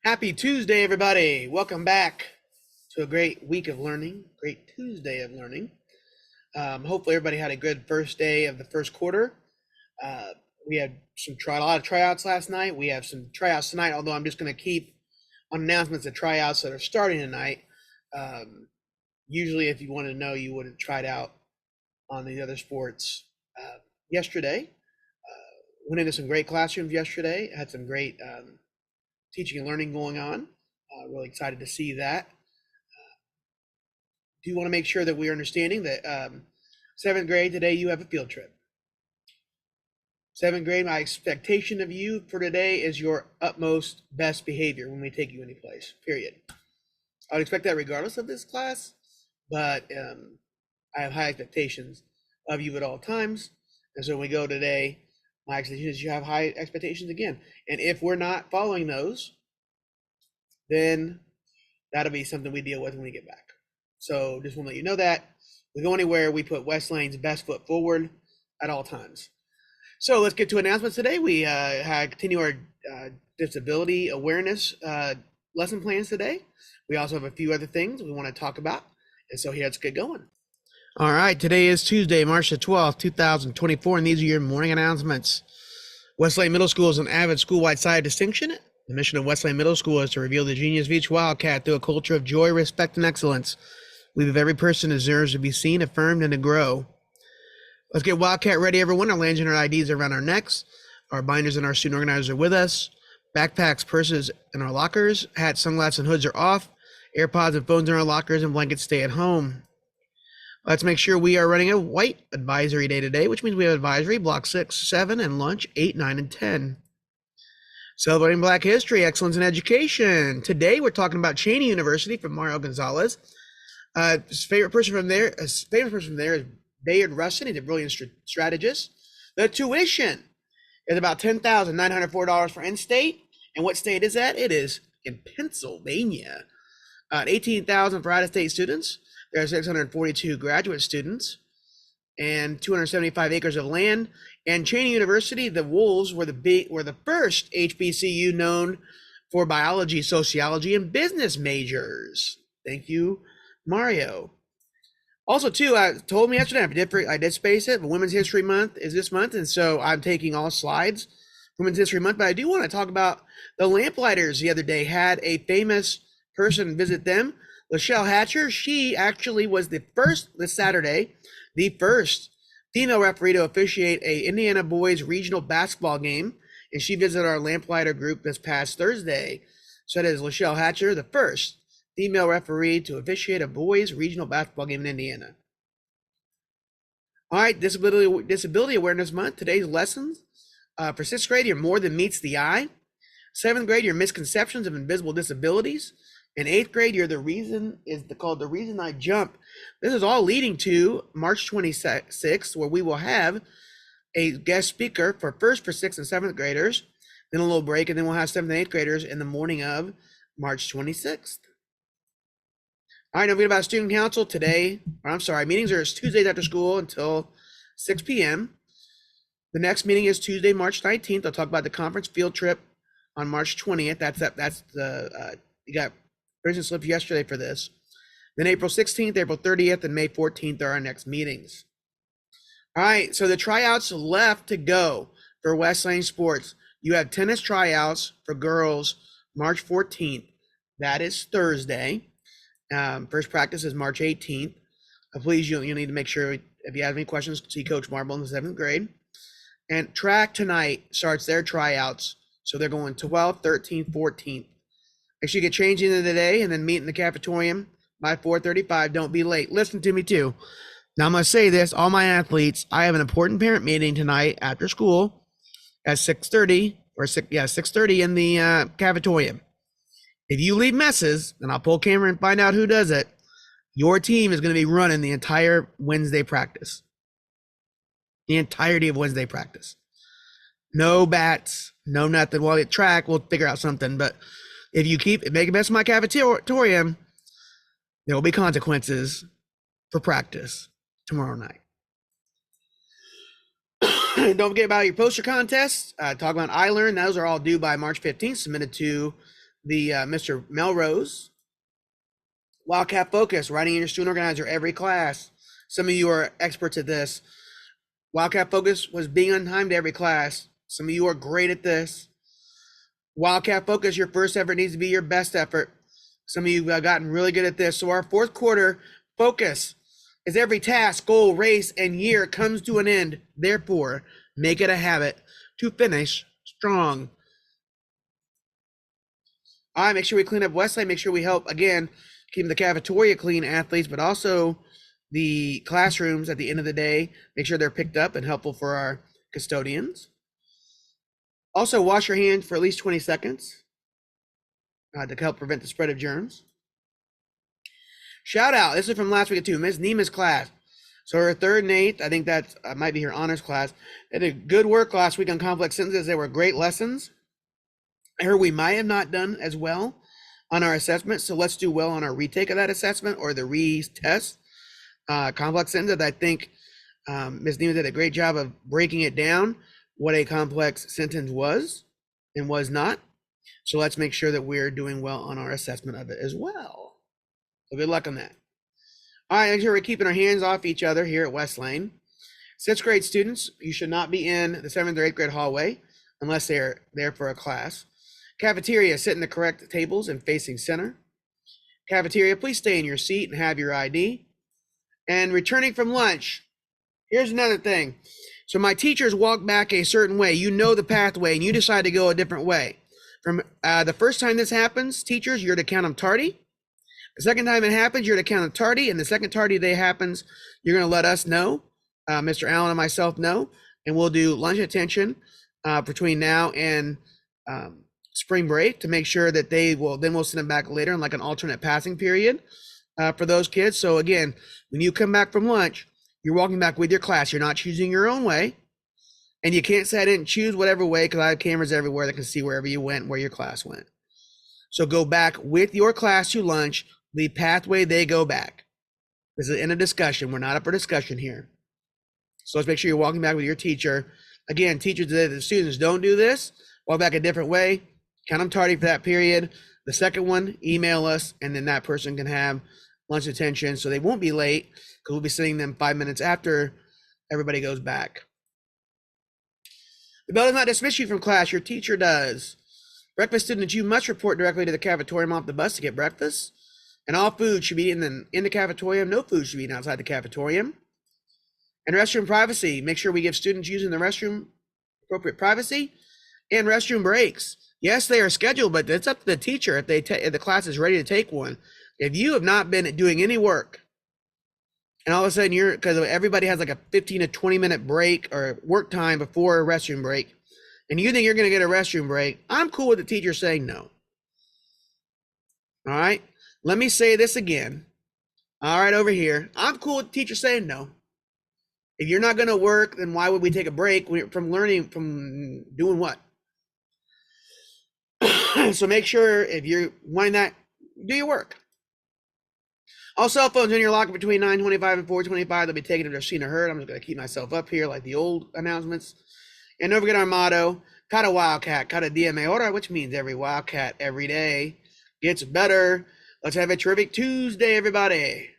Happy Tuesday, everybody. Welcome back to a great week of learning, great Tuesday of learning. Hopefully everybody had a good first day of the first quarter. Uh, we had a lot of tryouts last night. We have some tryouts tonight, although I'm just going to keep on announcements of tryouts that are starting tonight. Usually if you wanted to know, you would have tried out on the other sports yesterday. Went into some great classrooms yesterday, had some great teaching and learning going on. Really excited to see that. Do want to make sure that we are understanding that seventh grade today you have a field trip. Seventh grade, my expectation of you for today is your utmost best behavior when we take you any place, period. I would expect that regardless of this class, but I have high expectations of you at all times. And so when we go today, my expectation is you have high expectations again. And if we're not following those, then that'll be something we deal with when we get back. So just want to let you know that we go anywhere, we put West Lane's best foot forward at all times. So let's get to announcements today. We continue our disability awareness lesson plans today. We also have a few other things we want to talk about. And so here, let's get going. All right, today is Tuesday, March the 12th, 2024, and these are your morning announcements. Westlake Middle School is an avid school-wide side distinction. The mission of Westlake Middle School is to reveal the genius of each Wildcat through a culture of joy, respect, and excellence. We believe every person deserves to be seen, affirmed, and to grow. Let's get Wildcat ready, everyone. Our lanyards and our IDs are around our necks. Our binders and our student organizers are with us. Backpacks, purses in our lockers. Hats, sunglasses, and hoods are off. AirPods and phones in our lockers, and blankets stay at home. Let's make sure we are running a white advisory day today, which means we have advisory, block 6, 7, and lunch 8, 9, and 10. Celebrating Black History, Excellence in Education. Today we're talking about Cheney University from Mario Gonzalez. His favorite person from there is Bayard Rustin. He's a brilliant strategist. The tuition is about $10,904 for in-state. And what state is that? It is in Pennsylvania. $18,000 for out-of-state students. There are 642 graduate students and 275 acres of land. And Cheney University, the Wolves were the first HBCU known for biology, sociology, and business majors. Thank you, Mario. Also, too, I told me yesterday, I did space it, but Women's History Month is this month, and so I'm taking all slides for Women's History Month. But I do want to talk about the Lamplighters. The other day had a famous person visit them, Lachelle Hatcher. She actually was the first female referee to officiate a Indiana boys regional basketball game, and she visited our Lamplighter group this past Thursday. So that is Lachelle Hatcher, the first female referee to officiate a boys regional basketball game in Indiana. All right, Disability Awareness Month. Today's lessons for 6th grade, your More Than Meets the Eye. 7th grade, your Misconceptions of Invisible Disabilities. In 8th grade, called The Reason I Jump. This is all leading to March 26th, where we will have a guest speaker for 6th and 7th graders, then a little break, and then we'll have 7th and 8th graders in the morning of March 26th. All right, don't forget about student council today. Meetings are Tuesdays after school until 6 p.m. The next meeting is Tuesday, March 19th. I'll talk about the conference field trip on March 20th. You got prison slips yesterday for this. Then April 16th, April 30th, and May 14th are our next meetings. All right, so the tryouts left to go for West Lane Sports. You have tennis tryouts for girls March 14th. That is Thursday. First practice is March 18th. Please, you'll need to make sure if you have any questions, see Coach Marble in the 7th grade. And track tonight starts their tryouts. So they're going 12th, 13th, 14th. Make sure you get changed into the day and then meet in the cafetorium by 4:35. Don't be late. Listen to me too. Now I'm going to say this, all my athletes, I have an important parent meeting tonight after school at 6:30 in the cafetorium. If you leave messes, and I'll pull camera and find out who does it, your team is going to be running the entire Wednesday practice. The entirety of Wednesday practice. No bats, no nothing. While at track, we'll figure out something. But if you make a mess of my cafetorium, there will be consequences for practice tomorrow night. Don't forget about your poster contests. Talk about iLearn. Those are all due by March 15th, submitted to the Mr. Melrose. Wildcat Focus, writing in your student organizer every class. Some of you are experts at this. Wildcat Focus was being on time to every class. Some of you are great at this. Wildcat Focus, your first effort needs to be your best effort. Some of you have gotten really good at this. So our fourth quarter focus is every task, goal, race, and year comes to an end. Therefore, make it a habit to finish strong. All right, make sure we clean up Westside. Make sure we help, again, keep the cafeteria clean, athletes, but also the classrooms at the end of the day. Make sure they're picked up and helpful for our custodians. Also, wash your hands for at least 20 seconds to help prevent the spread of germs. Shout out, this is from last week too, Ms. Nema's class. So her third and eighth, I think that might be her honors class. They did good work last week on complex sentences. They were great lessons. I heard we might have not done as well on our assessment, so let's do well on our retake of that assessment or the retest. Complex sentences, I think Ms. Nema did a great job of breaking it down, what a complex sentence was and was not. So let's make sure that we're doing well on our assessment of it as well. So good luck on that. All right, make sure we're keeping our hands off each other here at West Lane. Sixth grade students, you should not be in the seventh or eighth grade hallway unless they're there for a class. Cafeteria, sit in the correct tables and facing center. Cafeteria, please stay in your seat and have your ID. And returning from lunch, here's another thing. So my teachers walk back a certain way. You know the pathway and you decide to go a different way. From the first time this happens, teachers, you're to count them tardy. The second time it happens, you're to count them tardy. And the second tardy day happens, you're going to let us know, Mr. Allen and myself know, and we'll do lunch attention between now and spring break to make sure that then we'll send them back later in like an alternate passing period for those kids. So again, when you come back from lunch, you're walking back with your class. You're not choosing your own way. And you can't say I didn't choose whatever way because I have cameras everywhere that can see wherever you went, where your class went. So go back with your class to lunch, the pathway they go back. This is in a discussion. We're not up for discussion here. So let's make sure you're walking back with your teacher. Again, teachers, the students don't do this. Walk back a different way. Count them tardy for that period. The second one, email us, and then that person can have lunch attention. So they won't be late because we'll be sitting them 5 minutes after everybody goes back. The bell does not dismiss you from class. Your teacher does. Breakfast students, you must report directly to the cafetorium off the bus to get breakfast. And all food should be in the cafetorium. No food should be outside the cafetorium. And restroom privacy. Make sure we give students using the restroom appropriate privacy and restroom breaks. Yes, they are scheduled, but it's up to the teacher if the class is ready to take one. If you have not been doing any work, and all of a sudden because everybody has like a 15 to 20 minute break or work time before a restroom break, and you think you're going to get a restroom break, I'm cool with the teacher saying no. All right, let me say this again. All right, over here, I'm cool with the teacher saying no. If you're not going to work, then why would we take a break from learning, from doing what? So make sure if you're wanting that, do your work. All cell phones in your locker between 9:25 and 4:25. They'll be taken if they're seen or heard. I'm just going to keep myself up here like the old announcements. And don't forget our motto, Cada Wildcat, Cada Dia Mejora, which means every Wildcat every day gets better. Let's have a terrific Tuesday, everybody.